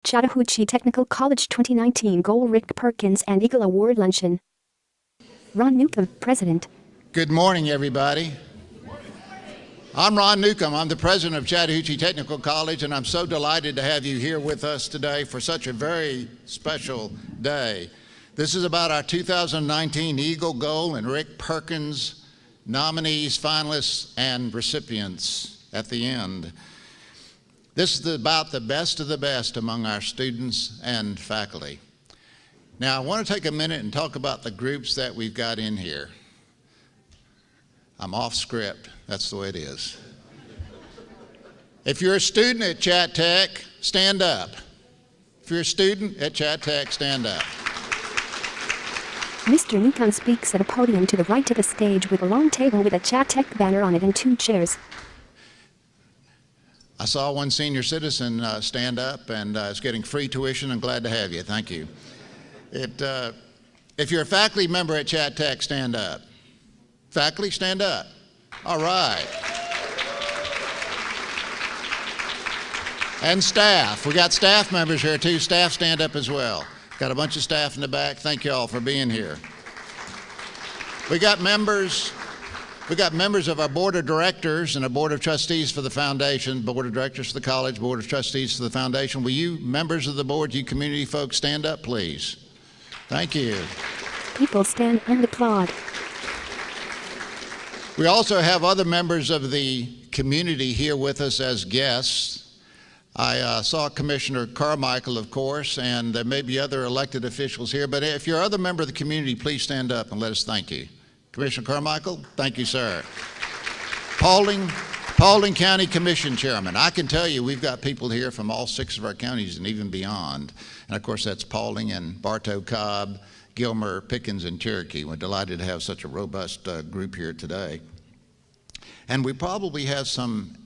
Chattahoochee Technical College 2019 Gold Rick Perkins and Eagle Award Luncheon. Ron Newcomb, President. Good morning, everybody. I'm Ron Newcomb. I'm the president of Chattahoochee Technical College, and I'm so delighted to have you here with us today for such a very special day. This is about our 2019 Eagle, Gold, and Rick Perkins nominees, finalists, and recipients at the end. This is about the best of the best among our students and faculty. Now, I want to take a minute and talk about the groups that we've got in here. I'm off script. That's the way it is. If you're a student at Chat Tech, stand up. If you're a student at Chat Tech, stand up. Mr. Newcomb speaks at a podium to the right of the stage with a long table with a Chat Tech banner on it and 2 chairs. I saw one senior citizen stand up and is getting free tuition. I'm glad to have you. Thank you. If you're a faculty member at Chat Tech, stand up. Faculty, stand up. All right. And staff. We got staff members here too. Staff, stand up as well. Got a bunch of staff in the back. Thank you all for being here. We got members of our board of directors and a board of trustees for the foundation, board of directors for the college, board of trustees for the foundation. Will you members of the board, you community folks, stand up, please? Thank you. People stand and applaud. We also have other members of the community here with us as guests. I saw Commissioner Carmichael, of course, and there may be other elected officials here, but if you're other member of the community, please stand up and let us thank you. Commissioner Carmichael, thank you, sir. Paulding County Commission Chairman. I can tell you we've got people here from all 6 of our counties and even beyond. And of course that's Paulding and Bartow, Cobb, Gilmer, Perkins, and Cherokee. We're delighted to have such a robust group here today. And we probably have some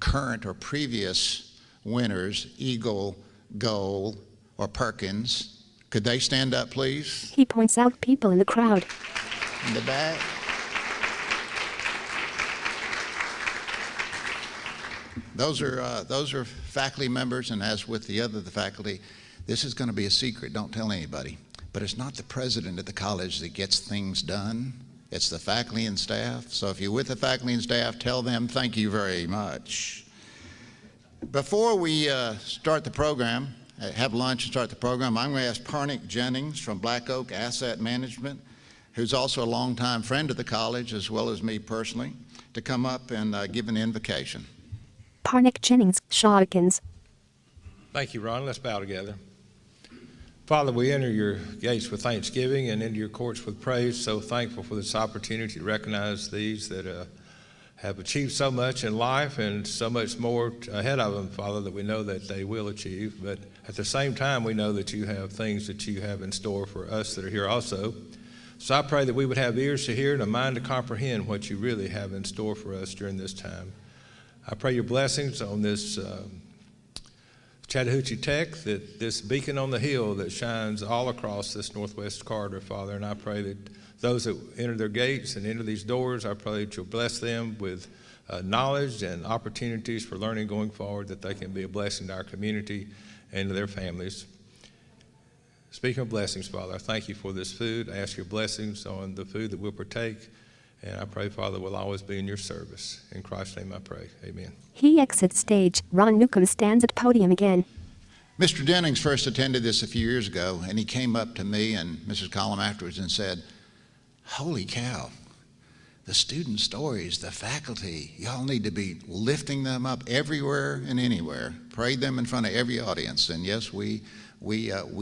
current or previous winners, Eagle, Gold, or Perkins. Could they stand up, please? He points out people in the crowd. In the back. Those are faculty members, and as with the faculty, this is going to be a secret. Don't tell anybody. But it's not the president of the college that gets things done. It's the faculty and staff. So if you're with the faculty and staff, tell them thank you very much. Before we start the program, have lunch and start the program, I'm going to ask Parnick Jennings from Black Oak Asset Management, who's also a longtime friend of the college as well as me personally, to come up and give an invocation. Parnick Jennings, Shawkins. Thank you, Ron. Let's bow together. Father, we enter your gates with thanksgiving and into your courts with praise. So thankful for this opportunity to recognize these that have achieved so much in life and so much more ahead of them, Father, that we know that they will achieve. But at the same time, we know that you have things that you have in store for us that are here also. So I pray that we would have ears to hear and a mind to comprehend what you really have in store for us during this time. I pray your blessings on this Chattahoochee Tech, that this beacon on the hill that shines all across this northwest corridor, Father. And I pray that those that enter their gates and enter these doors, I pray that you'll bless them with knowledge and opportunities for learning going forward, that they can be a blessing to our community and to their families. Speaking of blessings, Father, I thank you for this food. I ask your blessings on the food that we'll partake. And I pray, Father, we'll always be in your service. In Christ's name I pray. Amen. He exits stage. Ron Newcomb stands at podium again. Mr. Jennings first attended this a few years ago, and he came up to me and Mrs. Collum afterwards and said, holy cow, the student stories, the faculty, y'all need to be lifting them up everywhere and anywhere. Parade them in front of every audience. And yes, we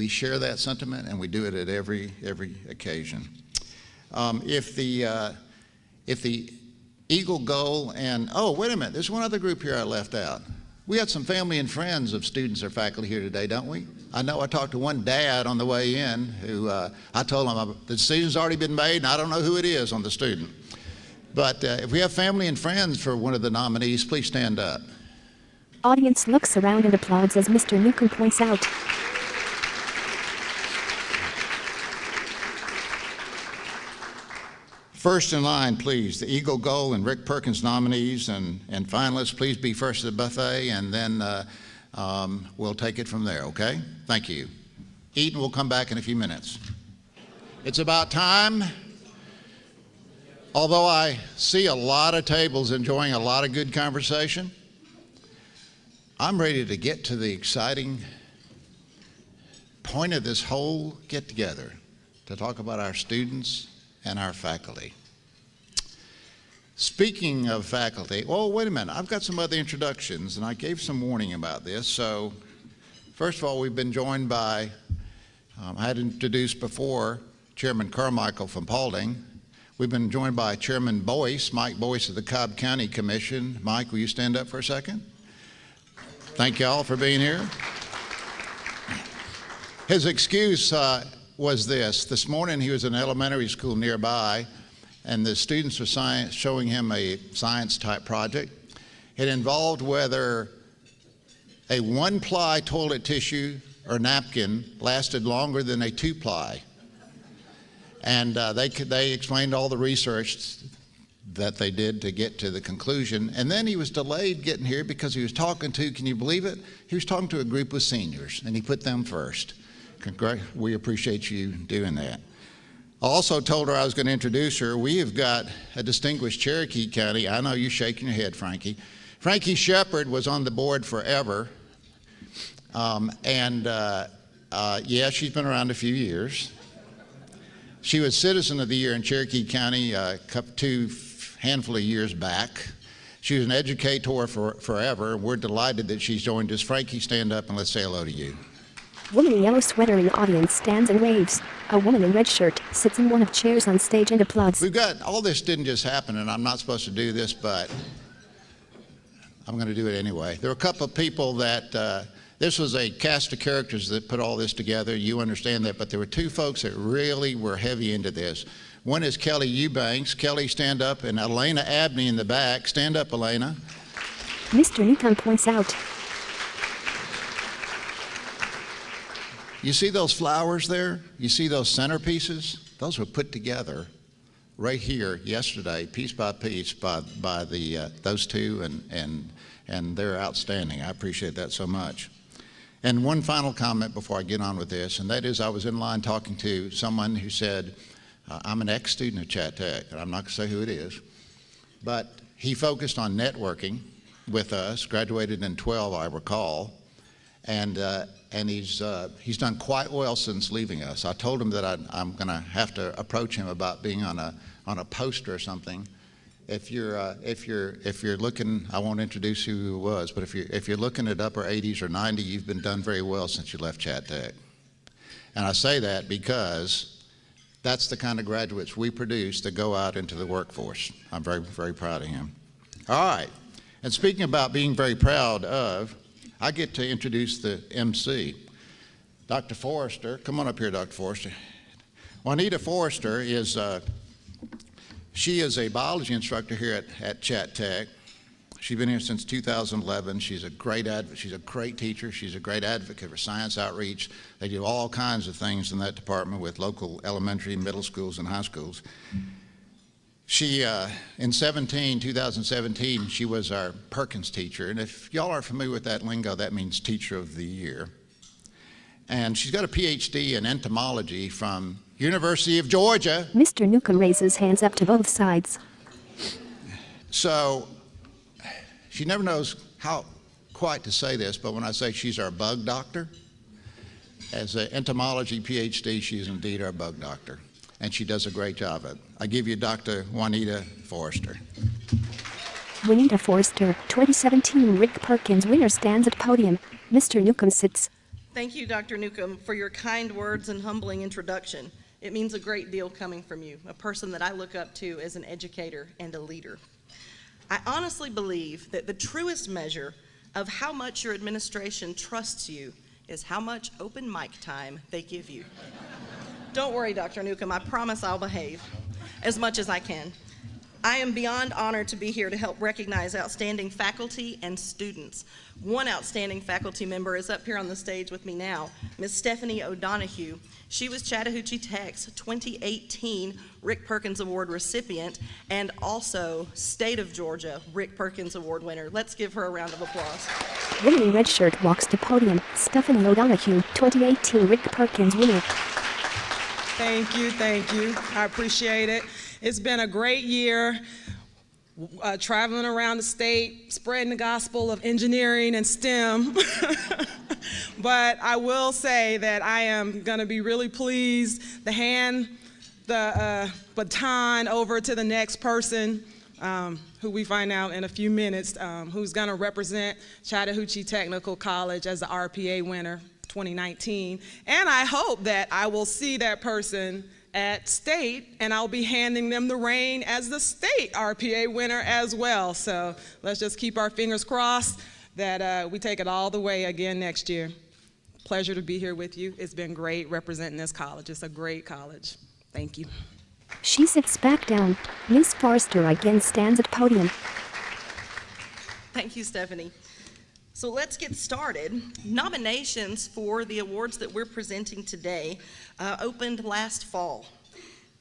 share that sentiment, and we do it at every occasion. If the Eagle, Gold, and, oh, wait a minute, there's one other group here I left out. We got some family and friends of students or faculty here today, don't we? I know I talked to one dad on the way in who I told him the decision's already been made, and I don't know who it is on the student. But if we have family and friends for one of the nominees, please stand up. Audience looks around and applauds as Mr. Newcomb points out. First in line, please, the Eagle, Gold, and Rick Perkins nominees and finalists, please be first at the buffet, and then we'll take it from there, okay? Thank you. Eaton will come back in a few minutes. It's about time. Although I see a lot of tables enjoying a lot of good conversation, I'm ready to get to the exciting point of this whole get-together, to talk about our students and our faculty. Speaking of faculty, oh, wait a minute, I've got some other introductions, and I gave some warning about this. So, first of all, we've been joined by, I had introduced before, Chairman Carmichael from Paulding. We've been joined by Chairman Boyce, Mike Boyce of the Cobb County Commission. Mike, will you stand up for a second? Thank you all for being here. His excuse was this morning he was in an elementary school nearby, and the students were showing him a science-type project. It involved whether a one-ply toilet tissue or napkin lasted longer than a two-ply. And they explained all the research that they did to get to the conclusion. And then he was delayed getting here because he was talking to, can you believe it? He was talking to a group of seniors, and he put them first. We appreciate you doing that. I also told her I was going to introduce her. We have got a distinguished Cherokee County. I know you're shaking your head, Frankie. Frankie Shepard was on the board forever. Yeah, she's been around a few years. She was Citizen of the Year in Cherokee County a handful of years back. She was an educator forever. We're delighted that she's joined us. Frankie, stand up and let's say hello to you. Woman in yellow sweater in the audience stands and waves. A woman in red shirt sits in one of chairs on stage and applauds. We've got, all this didn't just happen, and I'm not supposed to do this, but I'm going to do it anyway. There were a couple of people that, this was a cast of characters that put all this together. You understand that, but there were two folks that really were heavy into this. One is Kelly Eubanks. Kelly, stand up, and Elena Abney in the back. Stand up, Elena. Mr. Newcomb points out. You see those flowers there? You see those centerpieces? Those were put together right here yesterday, piece by piece, by those two, and they're outstanding. I appreciate that so much. And one final comment before I get on with this, and that is I was in line talking to someone who said, I'm an ex-student of Chat Tech, and I'm not going to say who it is, but he focused on networking with us, graduated in 12, I recall, and he's done quite well since leaving us. I told him that I'm going to have to approach him about being on a poster or something. If you're looking, I won't introduce who he was, but if you're looking at upper 80s or 90, you've been done very well since you left Chat Tech. And I say that because that's the kind of graduates we produce that go out into the workforce. I'm very, very proud of him. All right. And speaking about being very proud of, I get to introduce the MC. Dr. Forrester, come on up here, Dr. Forrester. Juanita Forrester is, she is a biology instructor here at Chat Tech. She's been here since 2011. She's a great teacher. She's a great advocate for science outreach. They do all kinds of things in that department with local elementary, middle schools, and high schools. She, in 2017, she was our Perkins teacher. And if y'all are familiar with that lingo, that means Teacher of the Year. And she's got a PhD in entomology from University of Georgia. Mr. Newcomb raises hands up to both sides. So she never knows how quite to say this, but when I say she's our bug doctor, as an entomology PhD, she is indeed our bug doctor. And she does a great job of it. I give you Dr. Juanita Forrester. Juanita Forrester, 2017 Rick Perkins winner, stands at podium. Mr. Newcomb sits. Thank you, Dr. Newcomb, for your kind words and humbling introduction. It means a great deal coming from you, a person that I look up to as an educator and a leader. I honestly believe that the truest measure of how much your administration trusts you is how much open mic time they give you. Don't worry, Dr. Newcomb, I promise I'll behave as much as I can. I am beyond honored to be here to help recognize outstanding faculty and students. One outstanding faculty member is up here on the stage with me now, Ms. Stephanie O'Donohue. She was Chattahoochee Tech's 2018 Rick Perkins Award recipient and also State of Georgia Rick Perkins Award winner. Let's give her a round of applause. Woman in red shirt walks to podium. Stephanie O'Donoghue, 2018 Rick Perkins winner. Thank you, thank you. I appreciate it. It's been a great year. Traveling around the state, spreading the gospel of engineering and STEM. But I will say that I am going to be really pleased to hand the baton over to the next person, who we find out in a few minutes, who's going to represent Chattahoochee Technical College as the RPA winner 2019. And I hope that I will see that person at state, and I'll be handing them the reign as the state RPA winner as well. So let's just keep our fingers crossed that we take it all the way again next year. Pleasure to be here with you. It's been great representing this college. It's a great college. Thank you. She sits back down. Miss Forrester again stands at podium. Thank you, Stephanie. So let's get started. Nominations for the awards that we're presenting today opened last fall.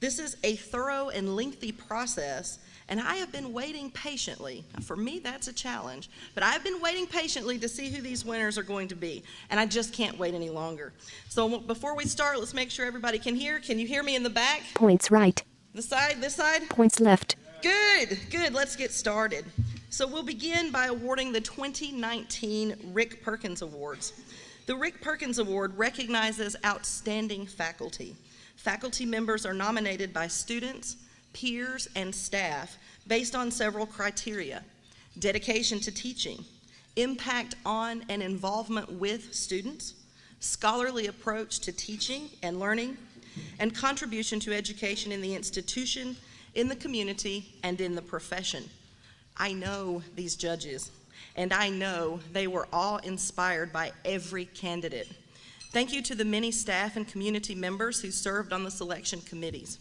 This is a thorough and lengthy process, and I have been waiting patiently. Now, for me, that's a challenge, but I've been waiting patiently to see who these winners are going to be, and I just can't wait any longer. So before we start, let's make sure everybody can hear. Can you hear me in the back? Points right. The side, this side? Points left. Good, good. Let's get started. So we'll begin by awarding the 2019 Rick Perkins Awards. The Rick Perkins Award recognizes outstanding faculty. Faculty members are nominated by students, peers, and staff based on several criteria: dedication to teaching, impact on and involvement with students, scholarly approach to teaching and learning, and contribution to education in the institution, in the community, and in the profession. I know these judges, and I know they were all inspired by every candidate. Thank you to the many staff and community members who served on the selection committees.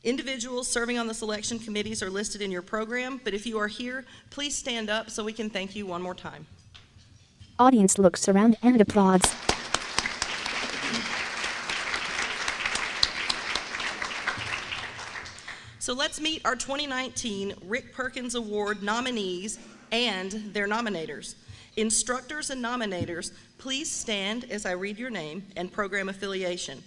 Individuals serving on the selection committees are listed in your program, but if you are here, please stand up so we can thank you one more time. Audience looks around and applauds. So let's meet our 2019 Rick Perkins Award nominees and their nominators. Instructors and nominators, please stand as I read your name and program affiliation.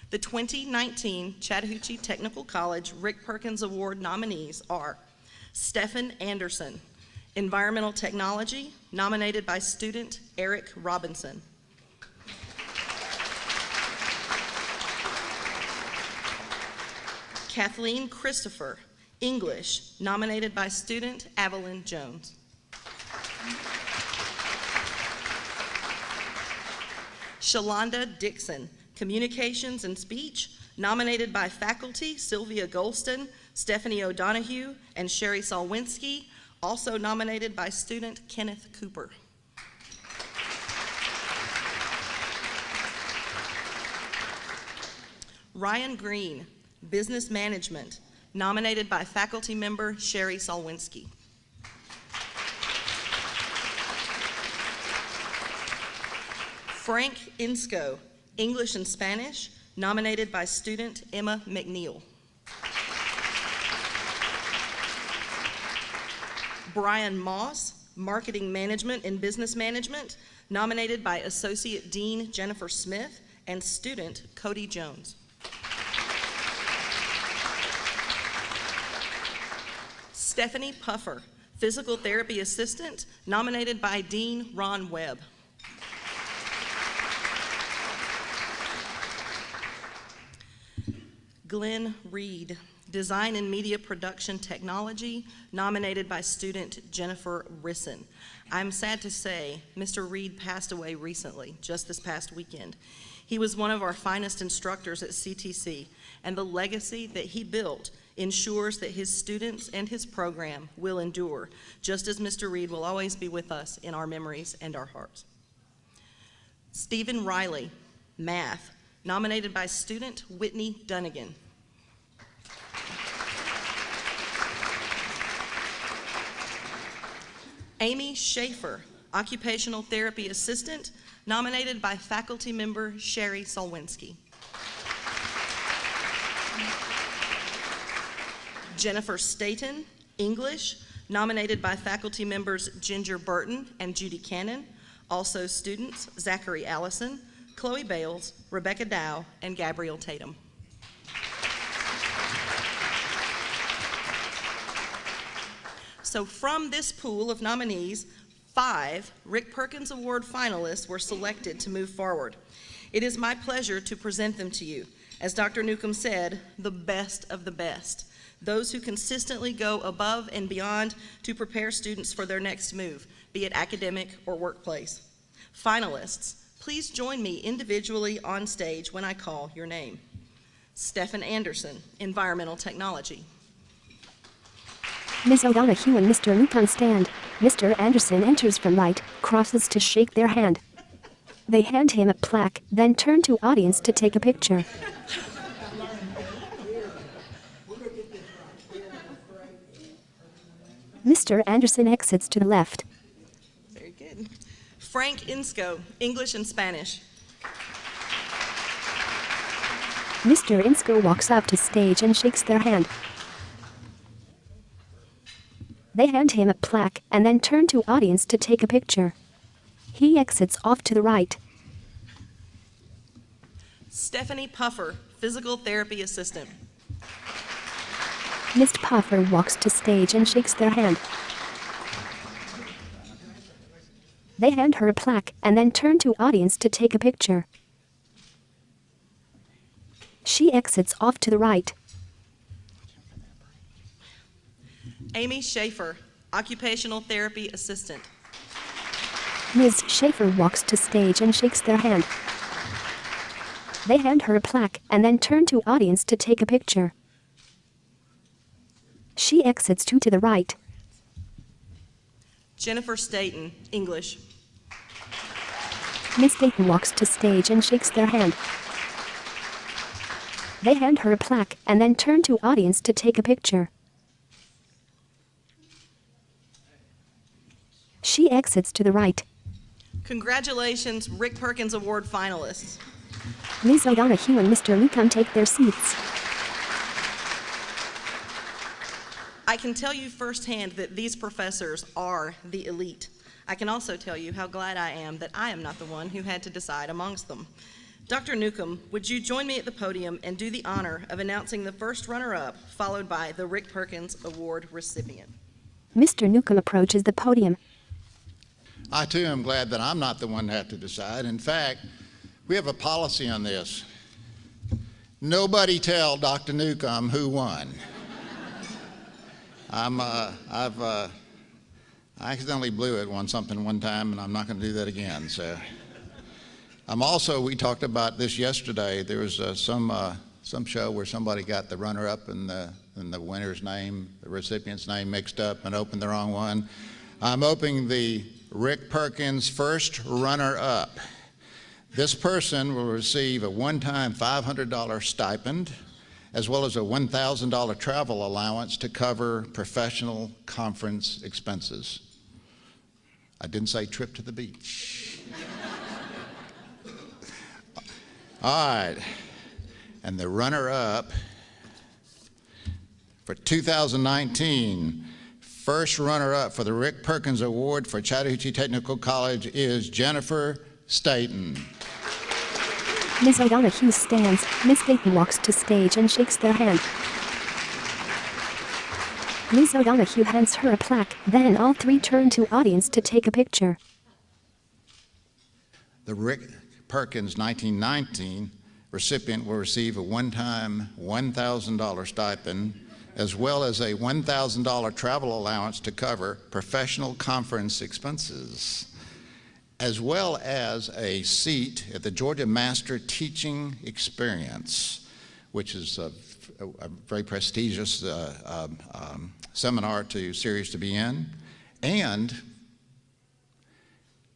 The 2019 Chattahoochee Technical College Rick Perkins Award nominees are Stephen Anderson, Environmental Technology, nominated by student Eric Robinson. Kathleen Christopher, English, nominated by student Evelyn Jones. Shalonda Dixon, Communications and Speech, nominated by faculty Sylvia Golston, Stephanie O'Donoghue, and Sherry Solwinski, also nominated by student Kenneth Cooper. Ryan Green, Business Management, nominated by faculty member Sherry Solwinski. Frank Insco, English and Spanish, nominated by student Emma McNeil. Brian Moss, Marketing Management and Business Management, nominated by Associate Dean Jennifer Smith and student Cody Jones. Stephanie Puffer, Physical Therapy Assistant, nominated by Dean Ron Webb. Glenn Reed, Design and Media Production Technology, nominated by student Jennifer Risson. I'm sad to say Mr. Reed passed away recently, just this past weekend. He was one of our finest instructors at CTC, and the legacy that he built ensures that his students and his program will endure, just as Mr. Reed will always be with us in our memories and our hearts. Stephen Riley, Math, nominated by student Whitney Dunnigan. Amy Schaefer, Occupational Therapy Assistant, nominated by faculty member Sherry Solwinski. Jennifer Staten, English, nominated by faculty members Ginger Burton and Judy Cannon, Also students Zachary Allison, Chloe Bales, Rebecca Dow, and Gabrielle Tatum. So from this pool of nominees, 5 Rick Perkins Award finalists were selected to move forward. It is my pleasure to present them to you. As Dr. Newcomb said, the best of the best. Those who consistently go above and beyond to prepare students for their next move, be it academic or workplace. Finalists, please join me individually on stage when I call your name. Stephen Anderson, Environmental Technology. Ms. O'Donoghue and Mr. Newcomb stand. Mr. Anderson enters from right, crosses to shake their hand. They hand him a plaque, then turn to audience to take a picture. Mr. Anderson exits to the left. Very good. Frank Insco, English and Spanish. Mr. Insco walks up to stage and shakes their hand. They hand him a plaque and then turn to audience to take a picture. He exits off to the right. Stephanie Puffer, Physical Therapy Assistant. Ms. Puffer walks to stage and shakes their hand. They hand her a plaque and then turn to audience to take a picture. She exits off to the right. Amy Schaefer, Occupational Therapy Assistant. Ms. Schaefer walks to stage and shakes their hand. They hand her a plaque and then turn to audience to take a picture. She exits to the right. Jennifer Staten, English. Ms. Staten walks to stage and shakes their hand. They hand her a plaque and then turn to audience to take a picture. She exits to the right. Congratulations, Rick Perkins Award finalists. Ms. O'Donoghue and Mr. Newcomb take their seats. I can tell you firsthand that these professors are the elite. I can also tell you how glad I am that I am not the one who had to decide amongst them. Dr. Newcomb, would you join me at the podium and do the honor of announcing the first runner-up, followed by the Rick Perkins Award recipient? Mr. Newcomb approaches the podium. I too am glad that I'm not the one to have to decide. In fact, we have a policy on this. Nobody tell Dr. Newcomb who won. I accidentally blew it on something one time, and I'm not going to do that again. So, we talked about this yesterday. There was some show where somebody got the runner-up and the winner's name, the recipient's name mixed up and opened the wrong one. I'm opening the Rick Perkins first runner-up. This person will receive a one-time $500 stipend, as well as a $1,000 travel allowance to cover professional conference expenses. I didn't say trip to the beach. All right, and the runner-up for 2019, first runner-up for the Rick Perkins Award for Chattahoochee Technical College is Jennifer Staten. Ms. O'Donoghue stands. Ms. Staten walks to stage and shakes their hand. Ms. O'Donoghue hands her a plaque, then all three turn to audience to take a picture. The Rick Perkins 1919 recipient will receive a one-time $1,000 stipend, as well as a $1,000 travel allowance to cover professional conference expenses, as well as a seat at the Georgia Master Teaching Experience, which is a very prestigious series to be in, and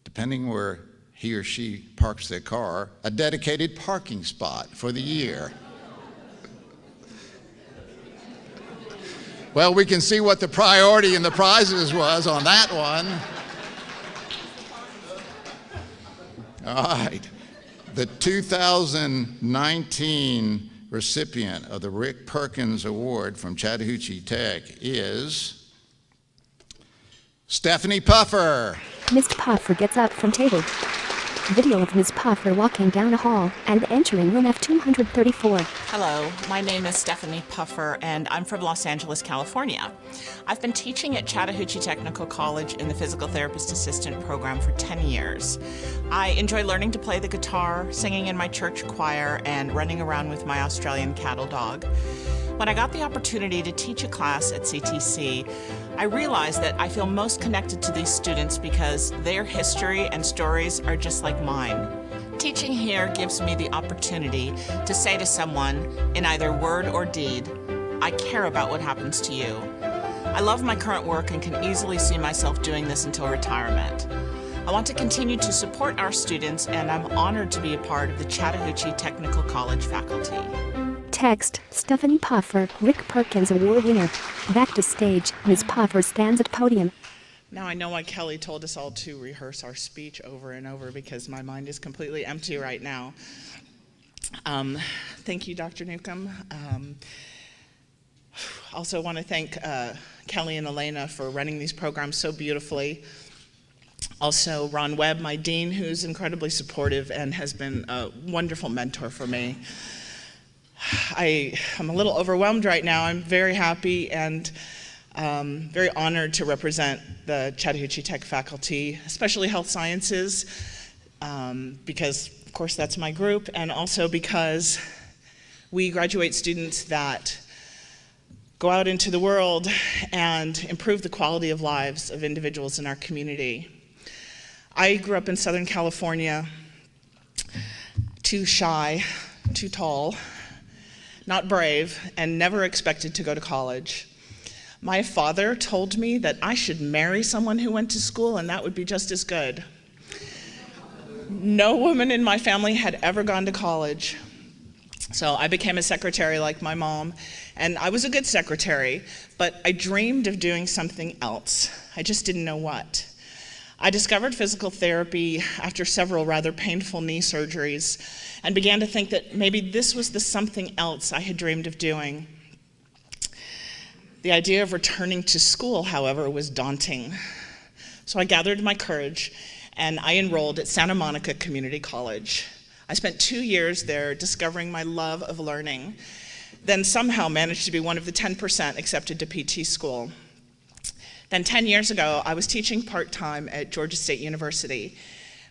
depending where he or she parks their car, a dedicated parking spot for the year. Well, we can see what the priority in the prizes was on that one. All right. The 2019 recipient of the Rick Perkins Award from Chattahoochee Tech is Stephanie Puffer. Miss Puffer gets up from table. Video of Ms. Puffer walking down a hall and entering room F234. Hello, my name is Stephanie Puffer, and I'm from Los Angeles, California. I've been teaching at Chattahoochee Technical College in the Physical Therapist Assistant program for 10 years. I enjoy learning to play the guitar, singing in my church choir, and running around with my Australian cattle dog. When I got the opportunity to teach a class at CTC, I realized that I feel most connected to these students because their history and stories are just like mine. Teaching here gives me the opportunity to say to someone, in either word or deed, I care about what happens to you. I love my current work and can easily see myself doing this until retirement. I want to continue to support our students, and I'm honored to be a part of the Chattahoochee Technical College faculty. Text, Stephanie Puffer, Rick Perkins Award winner. Back to stage, Ms. Puffer stands at podium. Now I know why Kelly told us all to rehearse our speech over and over because my mind is completely empty right now. Thank you, Dr. Newcomb. Also want to thank Kelly and Elena for running these programs so beautifully. Also, Ron Webb, my dean, who's incredibly supportive and has been a wonderful mentor for me. I'm a little overwhelmed right now. I'm very happy and very honored to represent the Chattahoochee Tech faculty, especially health sciences, because, of course, that's my group, and also because we graduate students that go out into the world and improve the quality of lives of individuals in our community. I grew up in Southern California, too shy, too tall, not brave, and never expected to go to college. My father told me that I should marry someone who went to school and that would be just as good. No woman in my family had ever gone to college. So I became a secretary like my mom, and I was a good secretary, but I dreamed of doing something else. I just didn't know what. I discovered physical therapy after several rather painful knee surgeries and began to think that maybe this was the something else I had dreamed of doing. The idea of returning to school, however, was daunting. So I gathered my courage and I enrolled at Santa Monica Community College. I spent 2 years there discovering my love of learning, then somehow managed to be one of the 10% accepted to PT school. Then 10 years ago, I was teaching part-time at Georgia State University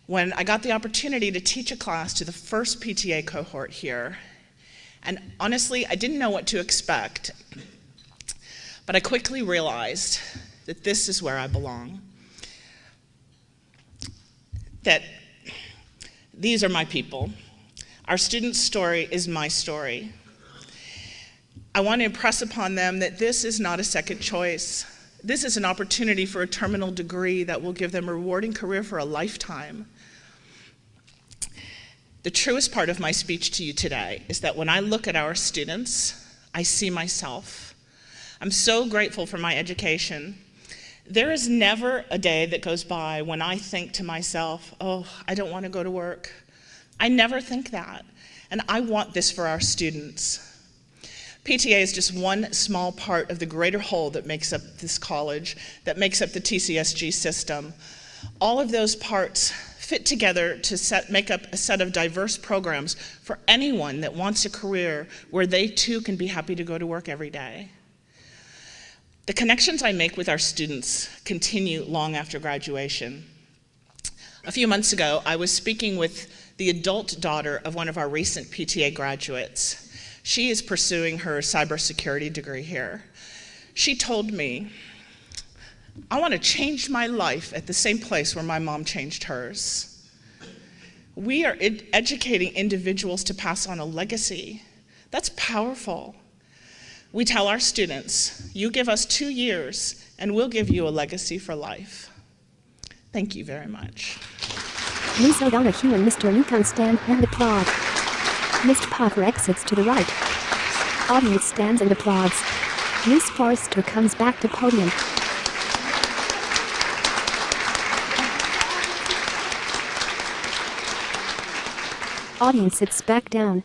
when I got the opportunity to teach a class to the first PTA cohort here. And honestly, I didn't know what to expect, but I quickly realized that this is where I belong. That these are my people. Our student's story is my story. I want to impress upon them that this is not a second choice. This is an opportunity for a terminal degree that will give them a rewarding career for a lifetime. The truest part of my speech to you today is that when I look at our students, I see myself. I'm so grateful for my education. There is never a day that goes by when I think to myself, oh, I don't want to go to work. I never think that, and I want this for our students. PTA is just one small part of the greater whole that makes up this college, that makes up the TCSG system. All of those parts fit together to make up a set of diverse programs for anyone that wants a career where they too can be happy to go to work every day. The connections I make with our students continue long after graduation. A few months ago, I was speaking with the adult daughter of one of our recent PTA graduates. She is pursuing her cybersecurity degree here. She told me, I want to change my life at the same place where my mom changed hers. We are educating individuals to pass on a legacy. That's powerful. We tell our students, you give us 2 years and we'll give you a legacy for life. Thank you very much. Ms. O'Donoghue and Mr. Newcomb stand and applaud. Ms. Puffer exits to the right. Audience stands and applauds. Ms. Forrester comes back to podium. Audience sits back down.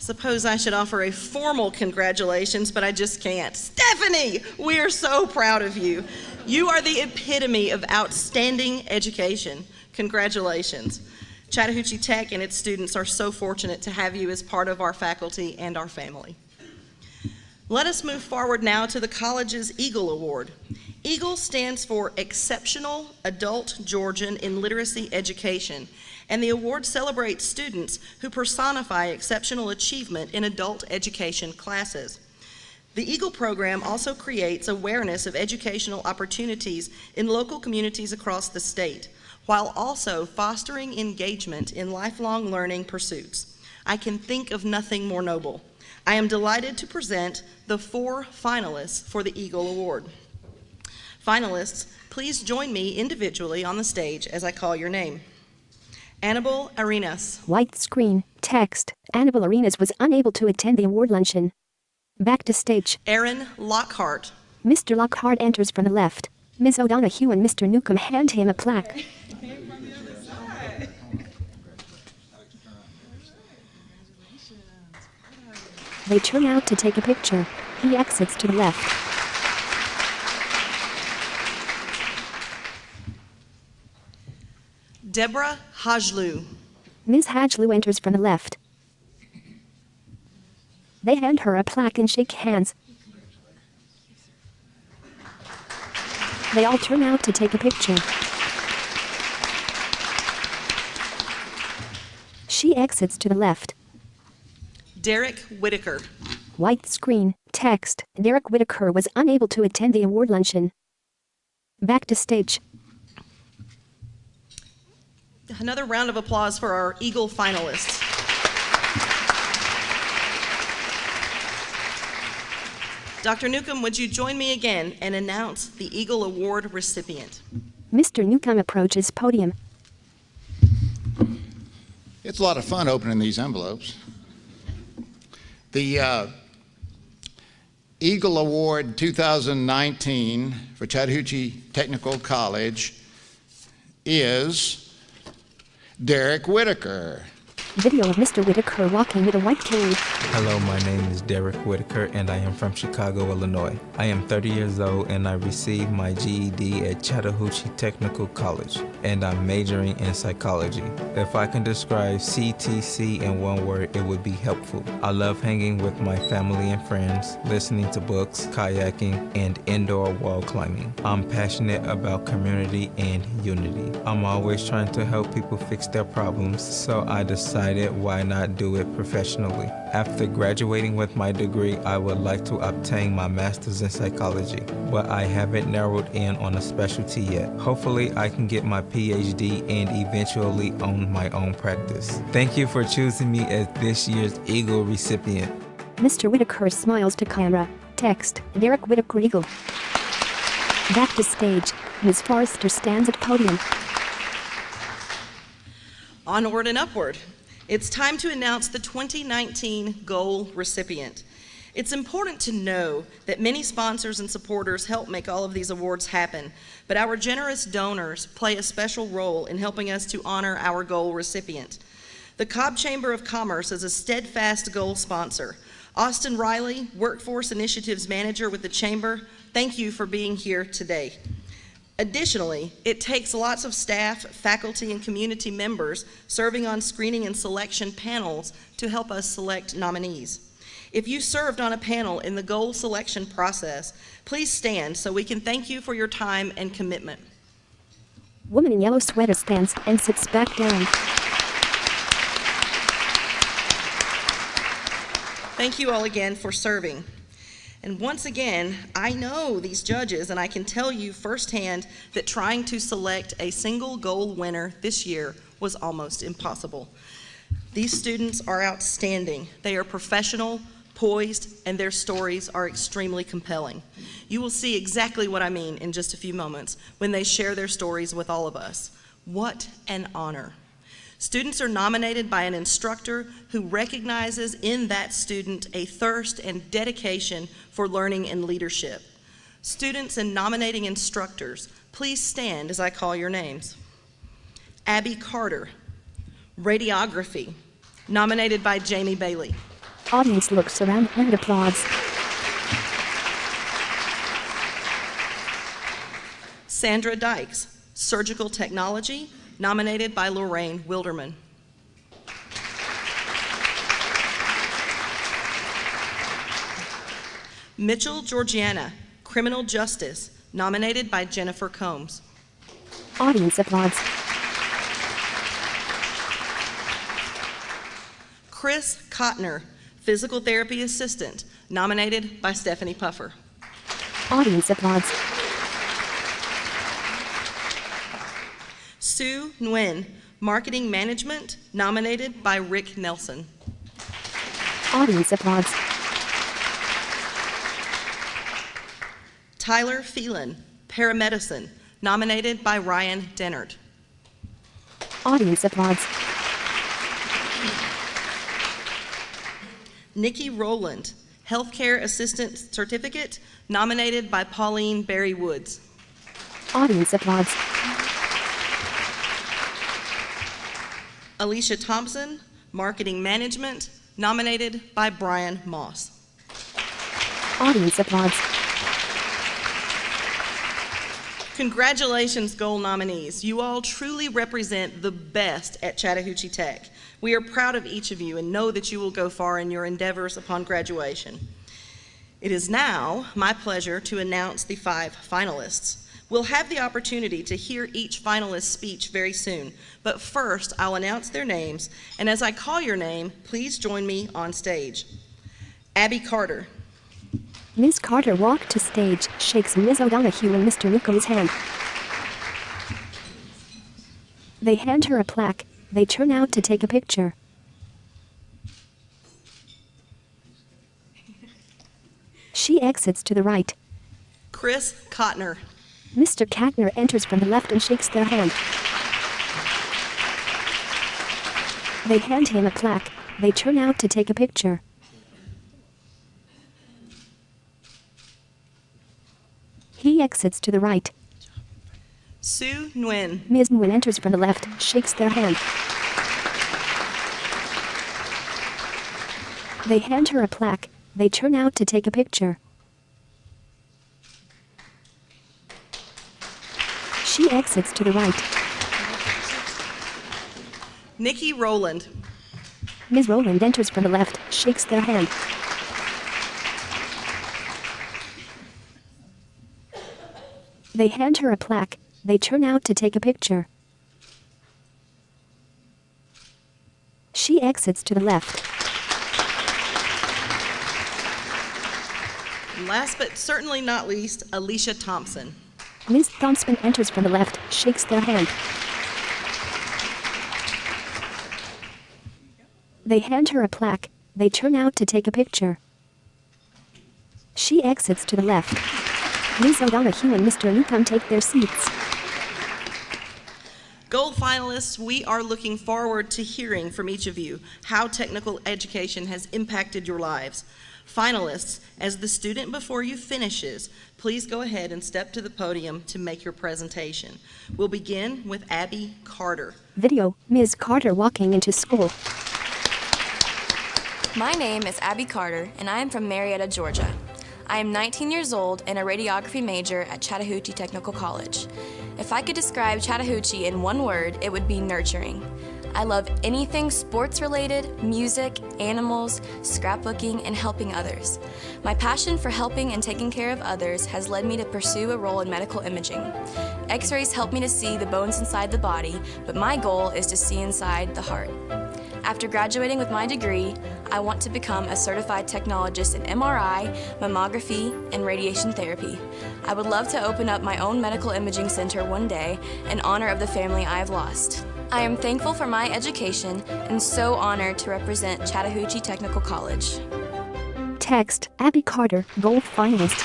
Suppose I should offer a formal congratulations, but I just can't. Stephanie! Stephanie, we are so proud of you. You are the epitome of outstanding education. Congratulations. Chattahoochee Tech and its students are so fortunate to have you as part of our faculty and our family. Let us move forward now to the college's Eagle Award. EAGLE stands for Exceptional Adult Georgian in Literacy Education, and the award celebrates students who personify exceptional achievement in adult education classes. The EAGLE program also creates awareness of educational opportunities in local communities across the state, while also fostering engagement in lifelong learning pursuits. I can think of nothing more noble. I am delighted to present the 4 finalists for the EAGLE Award. Finalists, please join me individually on the stage as I call your name. Annabelle Arenas. White screen, text. Annabelle Arenas was unable to attend the award luncheon. Back to stage. Aaron Lockhart. Mr. Lockhart enters from the left. Ms. O'Donoghue and Mr. Newcomb hand him a plaque. They turn out to take a picture. He exits to the left. Deborah Hajlu. Ms. Hajlu enters from the left. They hand her a plaque and shake hands. They all turn out to take a picture. She exits to the left. Derek Whitaker. White screen, text. Derek Whitaker was unable to attend the award luncheon. Back to stage. Another round of applause for our EAGLE finalists. Dr. Newcomb, would you join me again and announce the EAGLE Award recipient? Mr. Newcomb approaches podium. It's a lot of fun opening these envelopes. The Eagle Award 2019 for Chattahoochee Technical College is Derek Whitaker. Video of Mr. Whitaker walking with a white cane. Hello, my name is Derek Whitaker and I am from Chicago, Illinois. I am 30 years old and I received my GED at Chattahoochee Technical College and I'm majoring in psychology. If I can describe CTC in one word, it would be helpful. I love hanging with my family and friends, listening to books, kayaking, and indoor wall climbing. I'm passionate about community and unity. I'm always trying to help people fix their problems, so I decided why not do it professionally. After graduating with my degree, I would like to obtain my master's in psychology, but I haven't narrowed in on a specialty yet. Hopefully, I can get my PhD and eventually own my own practice. Thank you for choosing me as this year's EAGLE recipient. Mr. Whitaker smiles to camera. Text, Derek Whitaker Eagle. Back to stage. Ms. Forrester stands at podium. Onward and upward. It's time to announce the 2019 goal recipient. It's important to know that many sponsors and supporters help make all of these awards happen, but our generous donors play a special role in helping us to honor our goal recipient. The Cobb Chamber of Commerce is a steadfast goal sponsor. Austin Riley, Workforce Initiatives Manager with the Chamber, thank you for being here today. Additionally, it takes lots of staff, faculty, and community members serving on screening and selection panels to help us select nominees. If you served on a panel in the goal selection process, please stand so we can thank you for your time and commitment. Woman in yellow sweater stands and sits back down. Thank you all again for serving. And once again, I know these judges, and I can tell you firsthand that trying to select a single goal winner this year was almost impossible. These students are outstanding. They are professional, poised, and their stories are extremely compelling. You will see exactly what I mean in just a few moments when they share their stories with all of us. What an honor. Students are nominated by an instructor who recognizes in that student a thirst and dedication for learning and leadership. Students and nominating instructors, please stand as I call your names. Abby Carter, Radiography, nominated by Jamie Bailey. Audience looks around and applauds. Sandra Dykes, Surgical Technology, nominated by Lorraine Wilderman. Mitchell Georgiana, Criminal Justice, nominated by Jennifer Combs. Audience applauds. Chris Kottner, Physical Therapy Assistant, nominated by Stephanie Puffer. Audience applauds. Sue Nguyen, Marketing Management, nominated by Rick Nelson. Audience applauds. Tyler Phelan, Paramedicine, nominated by Ryan Dennert. Audience applauds. Nikki Rowland, Healthcare Assistant Certificate, nominated by Pauline Berry Woods. Audience applauds. Alicia Thompson, Marketing Management, nominated by Brian Moss. Audience applauds. Congratulations, goal nominees. You all truly represent the best at Chattahoochee Tech. We are proud of each of you and know that you will go far in your endeavors upon graduation. It is now my pleasure to announce the 5 finalists. We'll have the opportunity to hear each finalist's speech very soon, but first I'll announce their names, and as I call your name, please join me on stage. Abby Carter. Ms. Carter walked to stage, shakes Ms. O'Donoghue and Mr. Newcomb's hand. They hand her a plaque. They turn out to take a picture. She exits to the right. Chris Kottner. Mr. Kottner enters from the left and shakes their hand. They hand him a plaque. They turn out to take a picture. He exits to the right. Sue Nguyen. Ms. Nguyen enters from the left, shakes their hand. They hand her a plaque. They turn out to take a picture. She exits to the right. Nikki Rowland. Ms. Rowland enters from the left, shakes their hand. They hand her a plaque. They turn out to take a picture. She exits to the left. And last but certainly not least, Alicia Thompson. Ms. Thompson enters from the left, shakes their hand. They hand her a plaque. They turn out to take a picture. She exits to the left. Ms. O'Donoghue and Mr. Newcomb take their seats. Gold finalists, we are looking forward to hearing from each of you how technical education has impacted your lives. Finalists, as the student before you finishes, please go ahead and step to the podium to make your presentation. We'll begin with Abby Carter. Video, Ms. Carter walking into school. My name is Abby Carter, and I am from Marietta, Georgia. I am 19 years old and a radiography major at Chattahoochee Technical College. If I could describe Chattahoochee in one word, it would be nurturing. I love anything sports-related, music, animals, scrapbooking, and helping others. My passion for helping and taking care of others has led me to pursue a role in medical imaging. X-rays help me to see the bones inside the body, but my goal is to see inside the heart. After graduating with my degree, I want to become a certified technologist in MRI, mammography, and radiation therapy. I would love to open up my own medical imaging center one day in honor of the family I have lost. I am thankful for my education and so honored to represent Chattahoochee Technical College. Text, Abby Carter, gold finalist.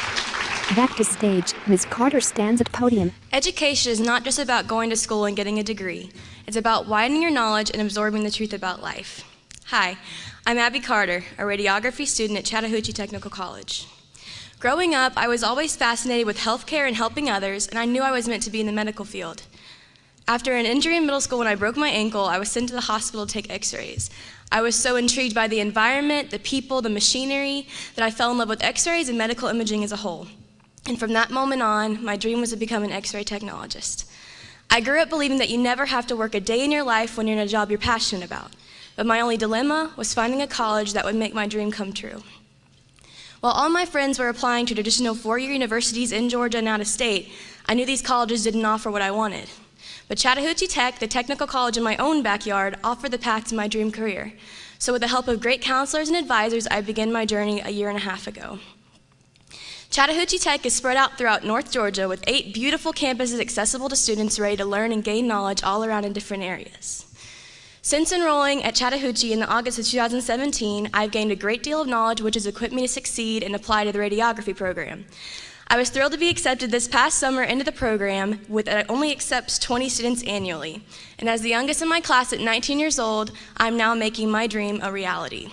Back to stage, Ms. Carter stands at podium. Education is not just about going to school and getting a degree. It's about widening your knowledge and absorbing the truth about life. Hi, I'm Abby Carter, a radiography student at Chattahoochee Technical College. Growing up, I was always fascinated with healthcare and helping others, and I knew I was meant to be in the medical field. After an injury in middle school when I broke my ankle, I was sent to the hospital to take x-rays. I was so intrigued by the environment, the people, the machinery, that I fell in love with x-rays and medical imaging as a whole. And from that moment on, my dream was to become an X-ray technologist. I grew up believing that you never have to work a day in your life when you're in a job you're passionate about. But my only dilemma was finding a college that would make my dream come true. While all my friends were applying to traditional four-year universities in Georgia and out of state, I knew these colleges didn't offer what I wanted. But Chattahoochee Tech, the technical college in my own backyard, offered the path to my dream career. So with the help of great counselors and advisors, I began my journey a year and a half ago. Chattahoochee Tech is spread out throughout North Georgia with 8 beautiful campuses accessible to students ready to learn and gain knowledge all around in different areas. Since enrolling at Chattahoochee in August of 2017, I've gained a great deal of knowledge which has equipped me to succeed and apply to the radiography program. I was thrilled to be accepted this past summer into the program, which only accepts 20 students annually. And as the youngest in my class at 19 years old, I'm now making my dream a reality.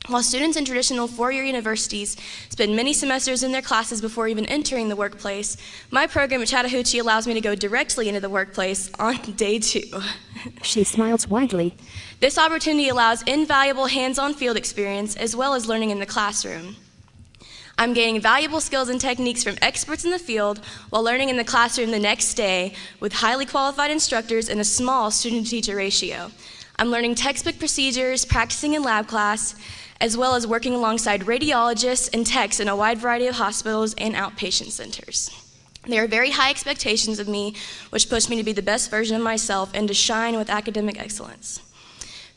While students in traditional four-year universities spend many semesters in their classes before even entering the workplace, my program at Chattahoochee allows me to go directly into the workplace on day 2. She smiles widely. This opportunity allows invaluable hands-on field experience as well as learning in the classroom. I'm gaining valuable skills and techniques from experts in the field while learning in the classroom the next day with highly qualified instructors and a small student-to-teacher ratio. I'm learning textbook procedures, practicing in lab class, as well as working alongside radiologists and techs in a wide variety of hospitals and outpatient centers. There are very high expectations of me, which push me to be the best version of myself and to shine with academic excellence.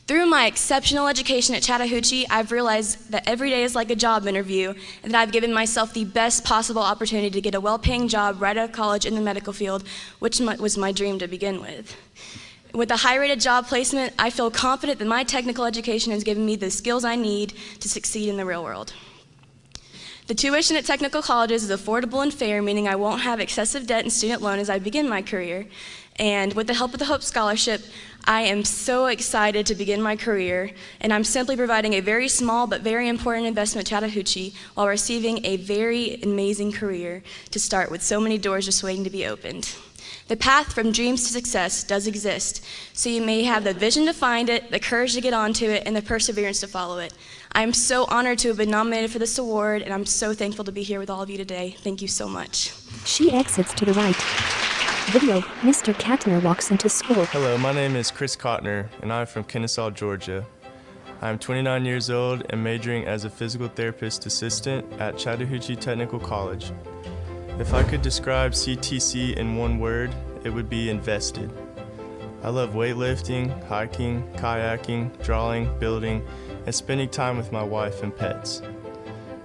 Through my exceptional education at Chattahoochee, I've realized that every day is like a job interview and that I've given myself the best possible opportunity to get a well-paying job right out of college in the medical field, which was my dream to begin with. With a high-rated job placement, I feel confident that my technical education has given me the skills I need to succeed in the real world. The tuition at technical colleges is affordable and fair, meaning I won't have excessive debt and student loan as I begin my career. And with the help of the Hope Scholarship, I am so excited to begin my career, and I'm simply providing a very small but very important investment at Chattahoochee while receiving a very amazing career to start with so many doors just waiting to be opened. The path from dreams to success does exist, so you may have the vision to find it, the courage to get onto it, and the perseverance to follow it. I am so honored to have been nominated for this award, and I'm so thankful to be here with all of you today. Thank you so much. She exits to the right. Video, Mr. Katner walks into school. Hello, my name is Chris Kotner, and I'm from Kennesaw, Georgia. I'm 29 years old and majoring as a physical therapist assistant at Chattahoochee Technical College. If I could describe CTC in one word, it would be invested. I love weightlifting, hiking, kayaking, drawing, building, and spending time with my wife and pets.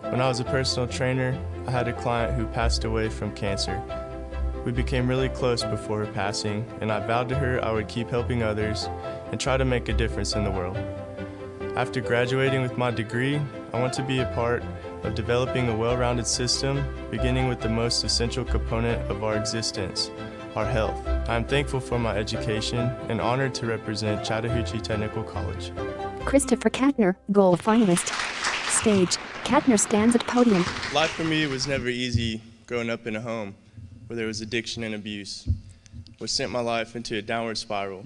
When I was a personal trainer, I had a client who passed away from cancer. We became really close before her passing, and I vowed to her I would keep helping others and try to make a difference in the world. After graduating with my degree, I want to be a part of developing a well-rounded system, beginning with the most essential component of our existence, our health. I am thankful for my education and honored to represent Chattahoochee Technical College. Christopher Katner, goal finalist. Stage, Katner stands at podium. Life for me was never easy growing up in a home where there was addiction and abuse, which sent my life into a downward spiral.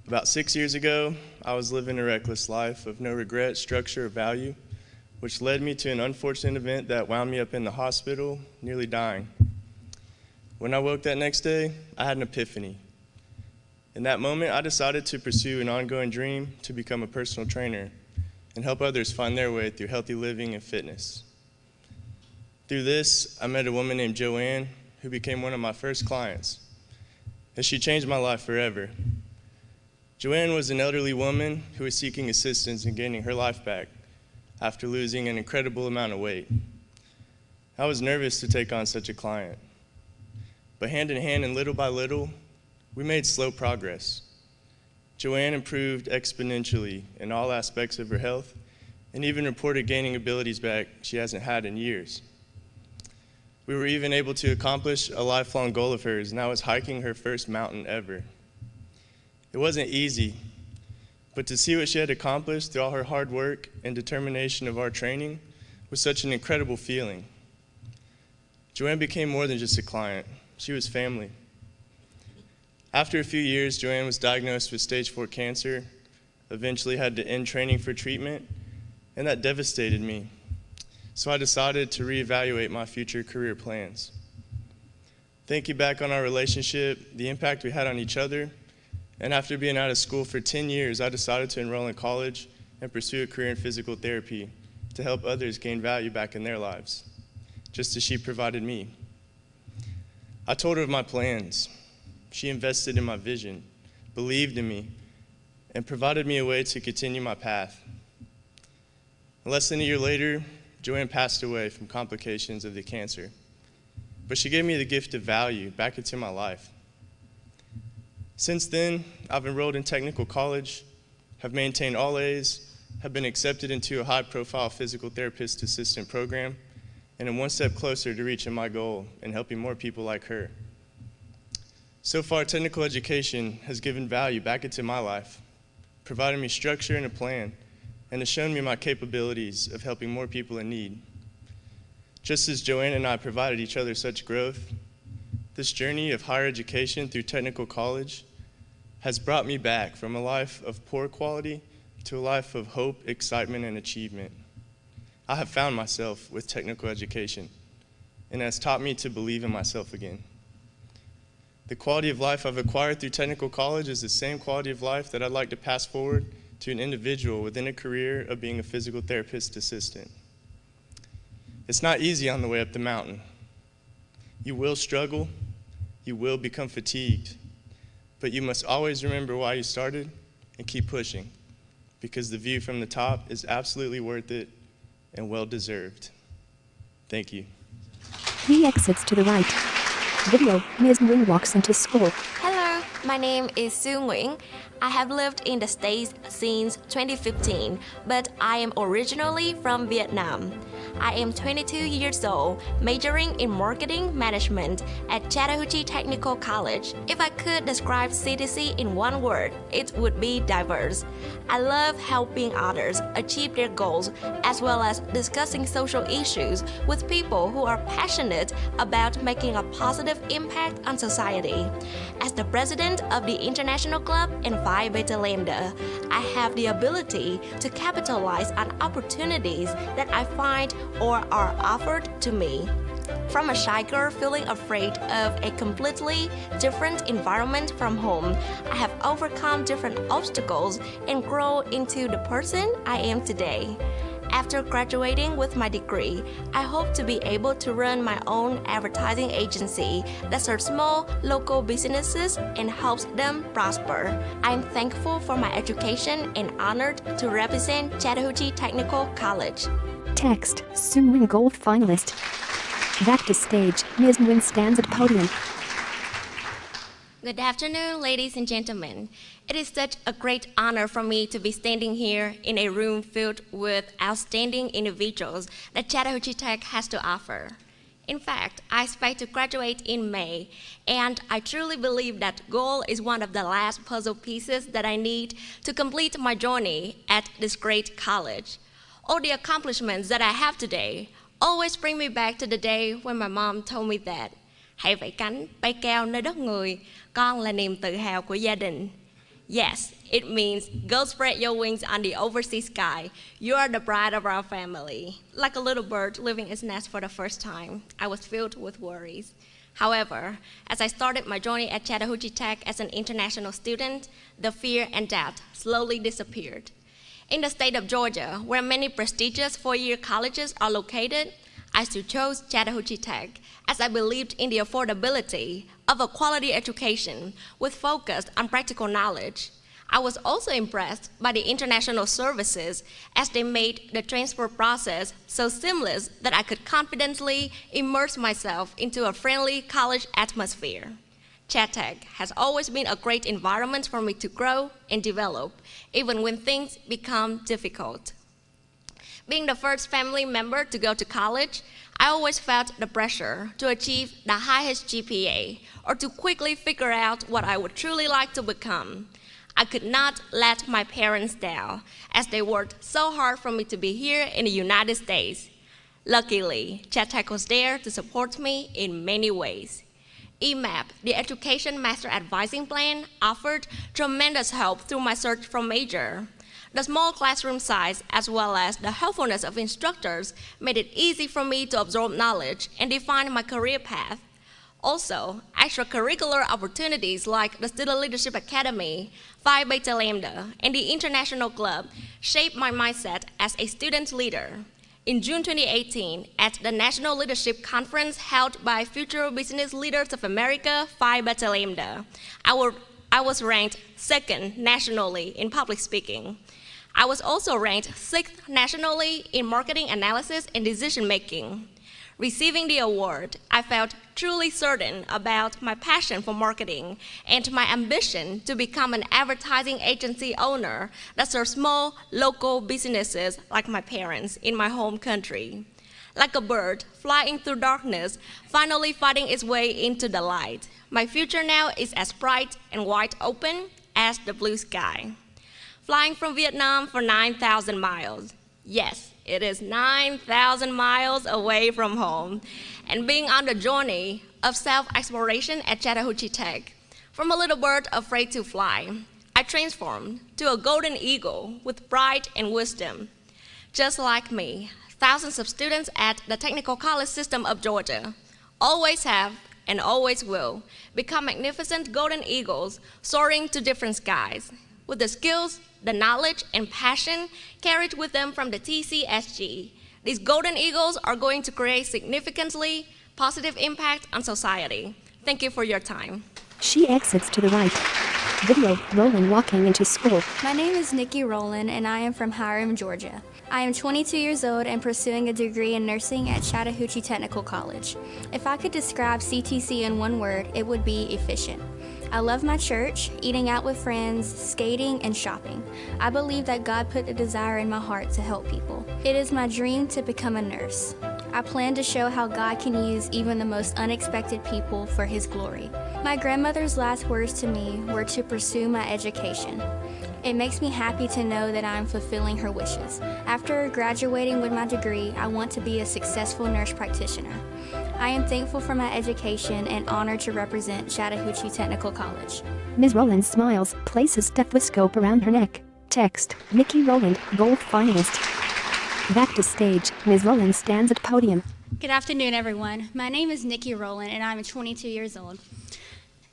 About 6 years ago, I was living a reckless life of no regret, structure, or value, which led me to an unfortunate event that wound me up in the hospital, nearly dying. When I woke that next day, I had an epiphany. In that moment, I decided to pursue an ongoing dream to become a personal trainer and help others find their way through healthy living and fitness. Through this, I met a woman named Joanne who became one of my first clients, and she changed my life forever. Joanne was an elderly woman who was seeking assistance in gaining her life back after losing an incredible amount of weight. I was nervous to take on such a client, but hand in hand and little by little, we made slow progress. Joanne improved exponentially in all aspects of her health and even reported gaining abilities back she hasn't had in years. We were even able to accomplish a lifelong goal of hers, and that was hiking her first mountain ever. It wasn't easy, but to see what she had accomplished through all her hard work and determination of our training was such an incredible feeling. Joanne became more than just a client. She was family. After a few years, Joanne was diagnosed with stage 4 cancer, eventually had to end training for treatment, and that devastated me. so I decided to reevaluate my future career plans. Thinking back on our relationship, the impact we had on each other, and after being out of school for 10 years, I decided to enroll in college and pursue a career in physical therapy to help others gain value back in their lives, just as she provided me. I told her of my plans. She invested in my vision, believed in me, and provided me a way to continue my path. Less than a year later, Joanne passed away from complications of the cancer, but she gave me the gift of value back into my life. Since then, I've enrolled in technical college, have maintained all A's, have been accepted into a high-profile physical therapist assistant program, and am one step closer to reaching my goal and helping more people like her. So far, technical education has given value back into my life, provided me structure and a plan, and has shown me my capabilities of helping more people in need. Just as Joanne and I provided each other such growth, this journey of higher education through technical college has brought me back from a life of poor quality to a life of hope, excitement, and achievement. I have found myself with technical education, and has taught me to believe in myself again. The quality of life I've acquired through technical college is the same quality of life that I'd like to pass forward to an individual within a career of being a physical therapist assistant. It's not easy on the way up the mountain. You will struggle, you will become fatigued, but you must always remember why you started and keep pushing, because the view from the top is absolutely worth it and well-deserved. Thank you. He exits to the right. Video, Ms. Nguyen walks into school. Hello, my name is Sue Nguyen. I have lived in the States since 2015, but I am originally from Vietnam. I am 22 years old, majoring in marketing management at Chattahoochee Technical College. If I could describe CTC in one word, it would be diverse. I love helping others achieve their goals, as well as discussing social issues with people who are passionate about making a positive impact on society. As the president of the International Club and Phi Beta Lambda, I have the ability to capitalize on opportunities that I find or are offered to me. From a shy girl feeling afraid of a completely different environment from home, I have overcome different obstacles and grown into the person I am today. After graduating with my degree, I hope to be able to run my own advertising agency that serves small local businesses and helps them prosper. I'm thankful for my education and honored to represent Chattahoochee Technical College. Text, Sue Nguyen Gold finalist. Back to stage, Ms. Nguyen stands at podium. Good afternoon, ladies and gentlemen. It is such a great honor for me to be standing here in a room filled with outstanding individuals that Chattahoochee Tech has to offer. In fact, I expect to graduate in May, and I truly believe that goal is one of the last puzzle pieces that I need to complete my journey at this great college. All the accomplishments that I have today always bring me back to the day when my mom told me that hãy vẫy cánh, bay cao nơi đất người, con là niềm tự hào của gia đình. Yes, it means go spread your wings on the overseas sky. You are the pride of our family. Like a little bird leaving its nest for the first time, I was filled with worries. However, as I started my journey at Chattahoochee Tech as an international student, the fear and doubt slowly disappeared. In the state of Georgia, where many prestigious four-year colleges are located, I still chose Chattahoochee Tech as I believed in the affordability of a quality education with focus on practical knowledge. I was also impressed by the international services as they made the transfer process so seamless that I could confidently immerse myself into a friendly college atmosphere. Chat Tech has always been a great environment for me to grow and develop, even when things become difficult. Being the first family member to go to college, I always felt the pressure to achieve the highest GPA or to quickly figure out what I would truly like to become. I could not let my parents down as they worked so hard for me to be here in the United States. Luckily, Chat Tech was there to support me in many ways. EMAP, the Education Master Advising Plan, offered tremendous help through my search for major. The small classroom size, as well as the helpfulness of instructors, made it easy for me to absorb knowledge and define my career path. Also, extracurricular opportunities like the Student Leadership Academy, Phi Beta Lambda, and the International Club shaped my mindset as a student leader. In June 2018, at the National Leadership Conference held by Future Business Leaders of America, Phi Beta Lambda, I was ranked 2nd nationally in public speaking. I was also ranked 6th nationally in marketing analysis and decision making. Receiving the award, I felt truly certain about my passion for marketing and my ambition to become an advertising agency owner that serves small, local businesses like my parents in my home country. Like a bird flying through darkness, finally finding its way into the light, my future now is as bright and wide open as the blue sky. Flying from Vietnam for 9,000 miles. Yes, it is 9,000 miles away from home, and being on the journey of self-exploration at Chattahoochee Tech. From a little bird afraid to fly, I transformed to a golden eagle with pride and wisdom. Just like me, thousands of students at the Technical College System of Georgia always have and always will become magnificent golden eagles soaring to different skies with the skills, the knowledge, and passion carried with them from the TCSG. These golden eagles are going to create significantly positive impact on society. Thank you for your time. She exits to the right. Video, Roland walking into school. My name is Nikki Rowland, and I am from Hiram, Georgia. I am 22 years old and pursuing a degree in nursing at Chattahoochee Technical College. If I could describe CTC in one word, it would be efficient. I love my church, eating out with friends, skating, and shopping. I believe that God put a desire in my heart to help people. It is my dream to become a nurse. I plan to show how God can use even the most unexpected people for His glory. My grandmother's last words to me were to pursue my education. It makes me happy to know that I am fulfilling her wishes. After graduating with my degree, I want to be a successful nurse practitioner. I am thankful for my education and honored to represent Chattahoochee Technical College. Ms. Rowland smiles, places stethoscope around her neck. Text, Nikki Rowland, gold finalist. Back to stage, Ms. Rowland stands at podium. Good afternoon, everyone. My name is Nikki Rowland, and I'm 22 years old.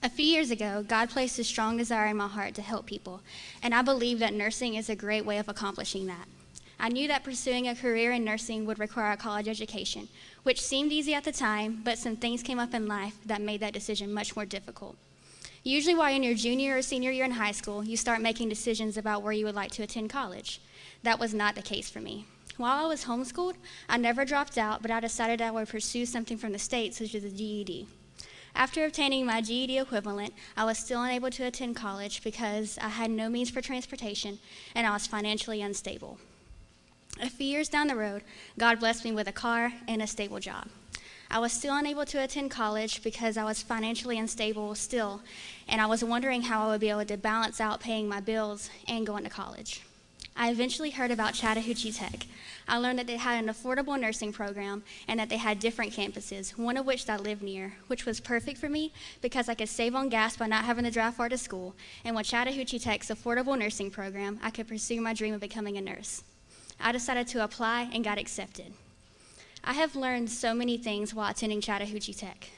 A few years ago, God placed a strong desire in my heart to help people, and I believe that nursing is a great way of accomplishing that. I knew that pursuing a career in nursing would require a college education, which seemed easy at the time, but some things came up in life that made that decision much more difficult. Usually while you're in your junior or senior year in high school, you start making decisions about where you would like to attend college. That was not the case for me. While I was homeschooled, I never dropped out, but I decided I would pursue something from the state, such as a GED. After obtaining my GED equivalent, I was still unable to attend college because I had no means for transportation and I was financially unstable. A few years down the road, God blessed me with a car and a stable job. I was still unable to attend college because I was financially unstable still, and I was wondering how I would be able to balance out paying my bills and going to college. I eventually heard about Chattahoochee Tech. I learned that they had an affordable nursing program and that they had different campuses, one of which I lived near, which was perfect for me because I could save on gas by not having to drive far to school, and with Chattahoochee Tech's affordable nursing program, I could pursue my dream of becoming a nurse. I decided to apply and got accepted. I have learned so many things while attending Chattahoochee Tech.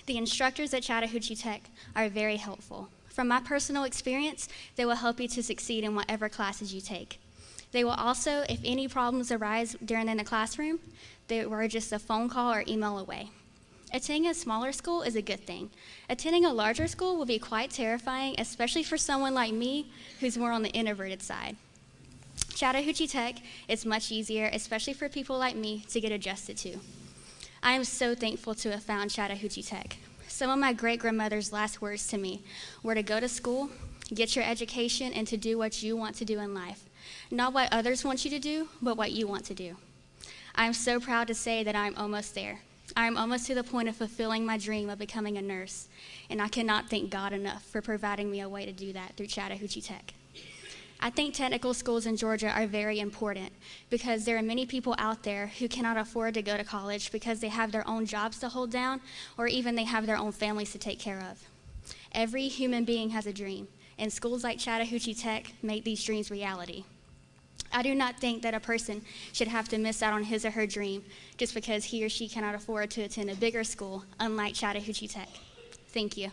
The instructors at Chattahoochee Tech are very helpful. From my personal experience, they will help you to succeed in whatever classes you take. They will also, if any problems arise in the classroom, they were just a phone call or email away. Attending a smaller school is a good thing. Attending a larger school will be quite terrifying, especially for someone like me who's more on the introverted side. Chattahoochee Tech is much easier, especially for people like me, to get adjusted to. I am so thankful to have found Chattahoochee Tech. Some of my great-grandmother's last words to me were to go to school, get your education, and to do what you want to do in life. Not what others want you to do, but what you want to do. I am so proud to say that I am almost there. I am almost to the point of fulfilling my dream of becoming a nurse, and I cannot thank God enough for providing me a way to do that through Chattahoochee Tech. I think technical schools in Georgia are very important because there are many people out there who cannot afford to go to college because they have their own jobs to hold down or even they have their own families to take care of. Every human being has a dream, and schools like Chattahoochee Tech make these dreams reality. I do not think that a person should have to miss out on his or her dream just because he or she cannot afford to attend a bigger school, unlike Chattahoochee Tech. Thank you.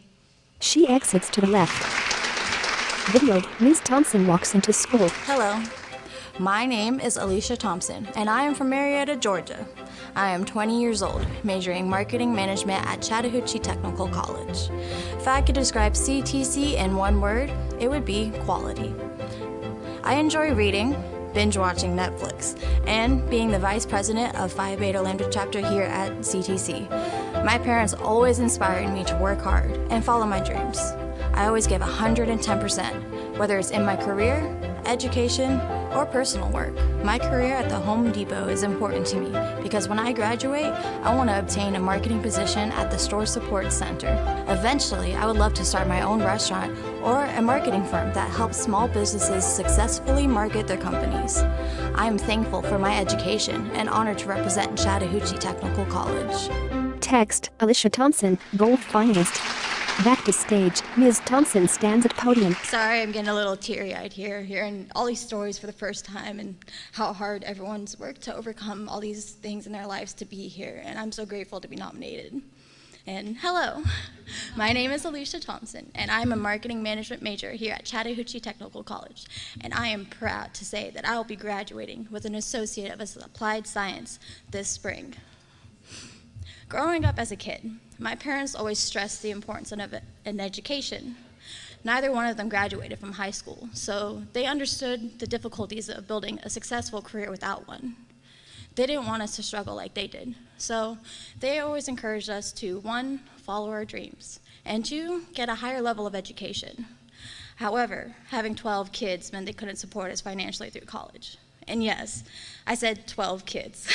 She exits to the left. Videoed, Ms. Thompson walks into school. Hello. My name is Alicia Thompson, and I am from Marietta, Georgia. I am 20 years old, majoring marketing management at Chattahoochee Technical College. If I could describe CTC in one word, it would be quality. I enjoy reading, binge watching Netflix, and being the vice president of Phi Beta Lambda chapter here at CTC. My parents always inspired me to work hard and follow my dreams. I always give 110%, whether it's in my career, education, or personal work. My career at the Home Depot is important to me because when I graduate, I want to obtain a marketing position at the Store Support Center. Eventually, I would love to start my own restaurant or a marketing firm that helps small businesses successfully market their companies. I am thankful for my education and honored to represent Chattahoochee Technical College. Text, Alicia Thompson, gold finalist. Back to stage, Ms. Thompson stands at podium. Sorry, I'm getting a little teary-eyed here, hearing all these stories for the first time and how hard everyone's worked to overcome all these things in their lives to be here, and I'm so grateful to be nominated. And hello, my name is Alicia Thompson, and I'm a marketing management major here at Chattahoochee Technical College, and I am proud to say that I will be graduating with an Associate of Applied Science this spring. Growing up as a kid, my parents always stressed the importance of an education. Neither one of them graduated from high school, so they understood the difficulties of building a successful career without one. They didn't want us to struggle like they did, so they always encouraged us to, 1, follow our dreams, and 2, get a higher level of education. However, having 12 kids meant they couldn't support us financially through college. And yes, I said 12 kids.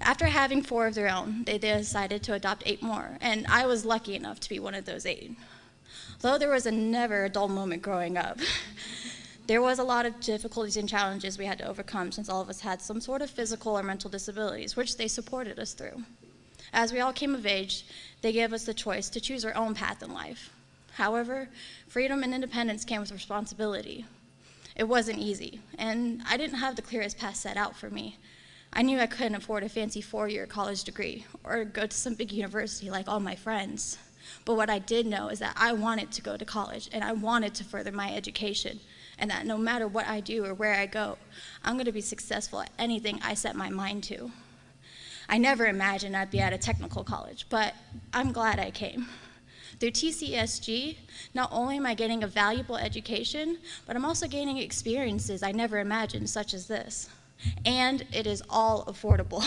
After having 4 of their own, they decided to adopt 8 more, and I was lucky enough to be one of those 8. Though there was never a dull moment growing up, there was a lot of difficulties and challenges we had to overcome since all of us had some sort of physical or mental disabilities, which they supported us through. As we all came of age, they gave us the choice to choose our own path in life. However, freedom and independence came with responsibility. It wasn't easy, and I didn't have the clearest path set out for me. I knew I couldn't afford a fancy 4-year college degree or go to some big university like all my friends. But what I did know is that I wanted to go to college and I wanted to further my education, and that no matter what I do or where I go, I'm going to be successful at anything I set my mind to. I never imagined I'd be at a technical college, but I'm glad I came. Through TCSG, not only am I getting a valuable education, but I'm also gaining experiences I never imagined, such as this. And it is all affordable.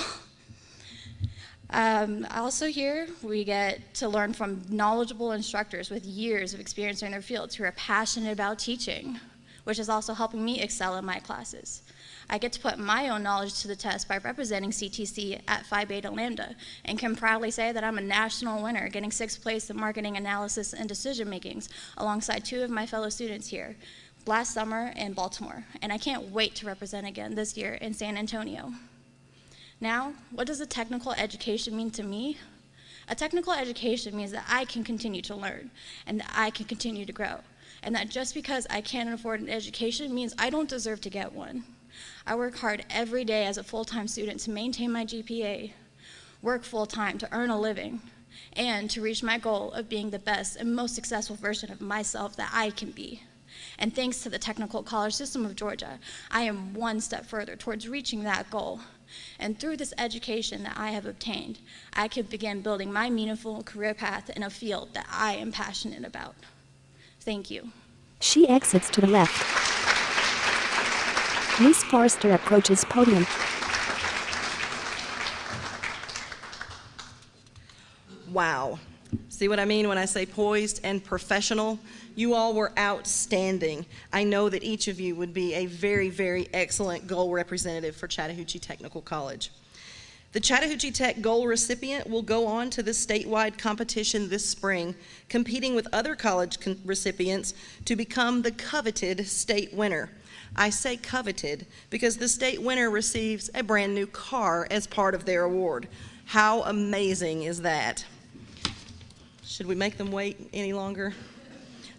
Also here, we get to learn from knowledgeable instructors with years of experience in their fields who are passionate about teaching, which is also helping me excel in my classes. I get to put my own knowledge to the test by representing CTC at Phi Beta Lambda, and can proudly say that I'm a national winner, getting 6th place in marketing analysis and decision makings alongside 2 of my fellow students here, last summer in Baltimore, and I can't wait to represent again this year in San Antonio. Now, what does a technical education mean to me? A technical education means that I can continue to learn, and that I can continue to grow, and that just because I can't afford an education means I don't deserve to get one. I work hard every day as a full-time student to maintain my GPA, work full-time to earn a living, and to reach my goal of being the best and most successful version of myself that I can be. And thanks to the Technical College System of Georgia, I am one step further towards reaching that goal. And through this education that I have obtained, I can begin building my meaningful career path in a field that I am passionate about. Thank you. She exits to the left. Ms. Forrester approaches podium. Wow. See what I mean when I say poised and professional? You all were outstanding. I know that each of you would be a very, very excellent goal representative for Chattahoochee Technical College. The Chattahoochee Tech goal recipient will go on to the statewide competition this spring, competing with other college recipients to become the coveted state winner. I say coveted because the state winner receives a brand new car as part of their award. How amazing is that? Should we make them wait any longer?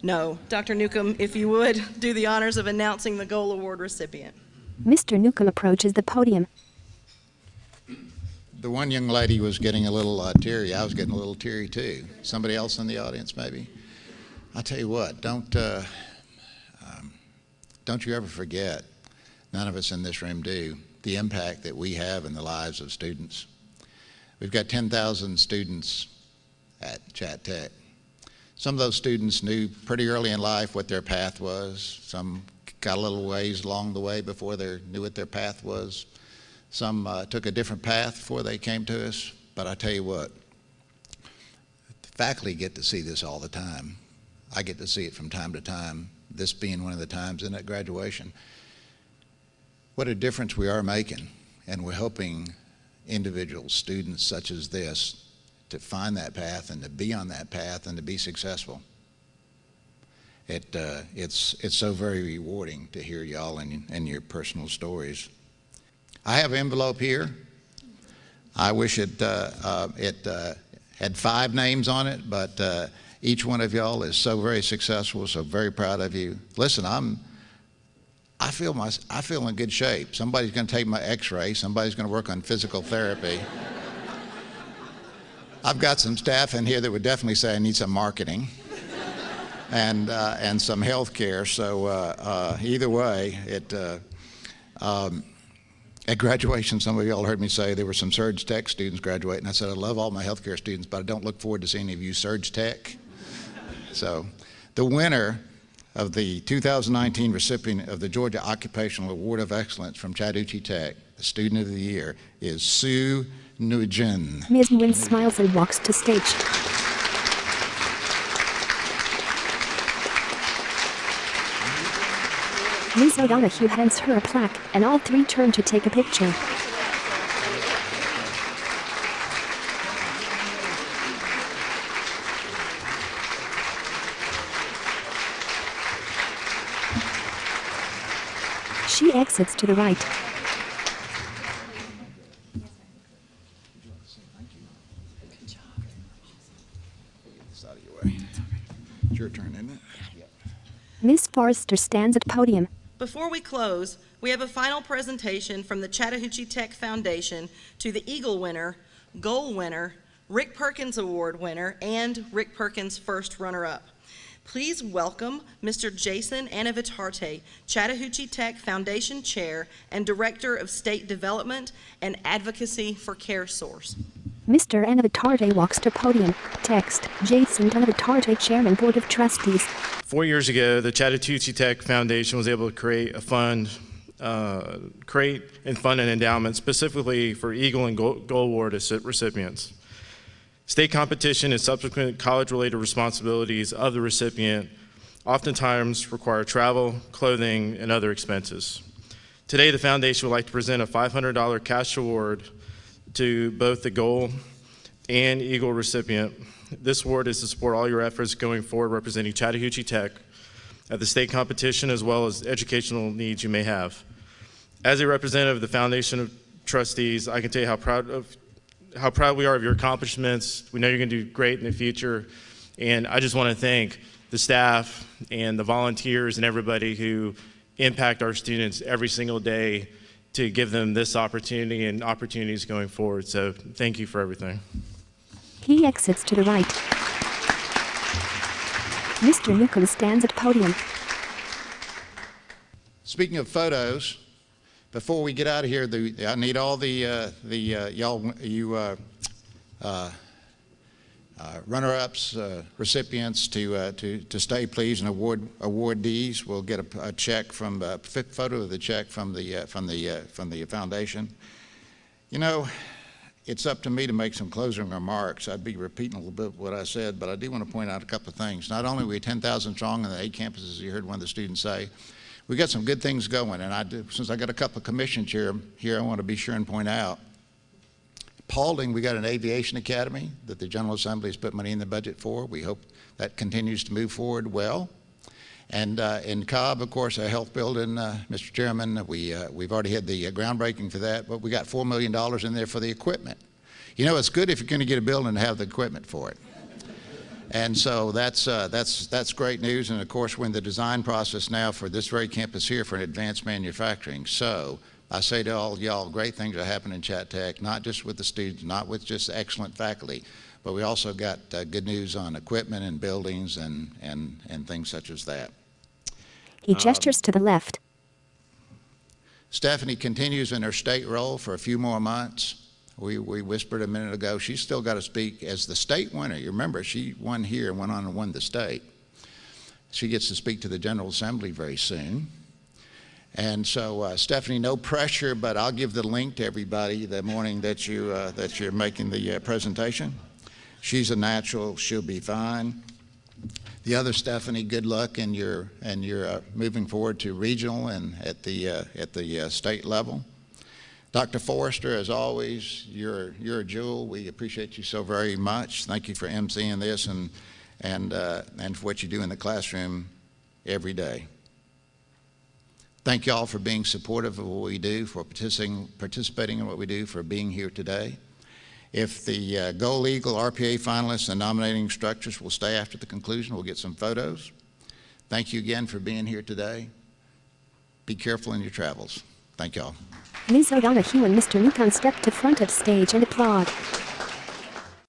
No. Dr. Newcomb, if you would, do the honors of announcing the Gold Award recipient. Mr. Newcomb approaches the podium. The one young lady was getting a little teary. I was getting a little teary too. Somebody else in the audience, maybe? I'll tell you what, don't you ever forget, none of us in this room do, the impact that we have in the lives of students. We've got 10,000 students at Chat Tech. Some of those students knew pretty early in life what their path was. Some got a little ways along the way before they knew what their path was. Some took a different path before they came to us. But I tell you what, the faculty get to see this all the time. I get to see it from time to time, this being one of the times in that graduation. What a difference we are making, and we're helping individuals, students such as this, to find that path and to be on that path and to be successful. It's so very rewarding to hear y'all and your personal stories. I have an envelope here. I wish it had 5 names on it, but each one of y'all is so very successful, so very proud of you. Listen, I feel in good shape. Somebody's going to take my x-ray. Somebody's going to work on physical therapy. I've got some staff in here that would definitely say I need some marketing and some health care. So either way, at graduation, some of y'all heard me say there were some Surge Tech students graduating. I said, I love all my healthcare students, but I don't look forward to seeing any of you Surge Tech. So the winner of the 2019 recipient of the Georgia Occupational Award of Excellence from Chattahoochee Tech, the Student of the Year, is Sue Nguyen. Ms. Nguyen smiles and walks to stage. Ms. O'Donoghue hands her a plaque, and all 3 turn to take a picture. She exits to the right. It's your turn, isn't it? Yep. Ms. Forrester stands at podium. Before we close, we have a final presentation from the Chattahoochee Tech Foundation to the Eagle winner, Gold winner, Rick Perkins Award winner, and Rick Perkins first runner-up. Please welcome Mr. Jason Anavitarte, Chattahoochee Tech Foundation Chair and Director of State Development and Advocacy for CareSource. Mr. Anavitarte walks to podium. Text, Jason Anavitarte, Chairman, Board of Trustees. 4 years ago, the Chattahoochee Tech Foundation was able to create an endowment specifically for Eagle and Gold Award recipients. State competition and subsequent college-related responsibilities of the recipient oftentimes require travel, clothing, and other expenses. Today, the foundation would like to present a $500 cash award to both the Gold and Eagle recipient. This award is to support all your efforts going forward representing Chattahoochee Tech at the state competition as well as educational needs you may have. As a representative of the Foundation of Trustees, I can tell you how proud we are of your accomplishments. We know you're going to do great in the future. And I just want to thank the staff and the volunteers and everybody who impact our students every single day to give them this opportunity and opportunities going forward. So thank you for everything. He exits to the right. Mr. Newcomb stands at podium. Speaking of photos, before we get out of here, I need all runner-ups, recipients to stay, please, and awardees will get a check from a photo of the check from the foundation. You know, it's up to me to make some closing remarks. I'd be repeating a little bit what I said, but I do want to point out a couple of things. Not only are we 10,000 strong on the 8 campuses, as you heard one of the students say, we got some good things going, and since I got a couple of commissions here, I want to be sure and point out. Paulding, we got an aviation academy that the General Assembly has put money in the budget for. We hope that continues to move forward well. And in Cobb, of course, a health building, Mr. Chairman, we've already had the groundbreaking for that, but we got $4 million in there for the equipment. You know, it's good if you're going to get a building to have the equipment for it. And so that's great news. And of course, we're in the design process now for this very campus here for an advanced manufacturing. So I say to all y'all, great things are happening in Chat Tech, not just with the students, not with just excellent faculty, but we also got good news on equipment and buildings and things such as that. He gestures to the left. Stephanie continues in her state role for a few more months. We whispered a minute ago, she's still got to speak as the state winner. You remember, she won here and went on and won the state. She gets to speak to the General Assembly very soon. And so, Stephanie, no pressure, but I'll give the link to everybody the morning that you're making the presentation. She's a natural, she'll be fine. The other Stephanie, good luck in your moving forward to regional and at the state level. Dr. Forrester, as always, you're a jewel. We appreciate you so very much. Thank you for emceeing this and for what you do in the classroom every day. Thank you all for being supportive of what we do, for participating in what we do, for being here today. If the Gold Eagle RPA finalists and nominating structures will stay after the conclusion, we'll get some photos. Thank you again for being here today. Be careful in your travels. Thank you all. Ms. O'Donoghue and Mr. Newcomb step to front of stage and applaud.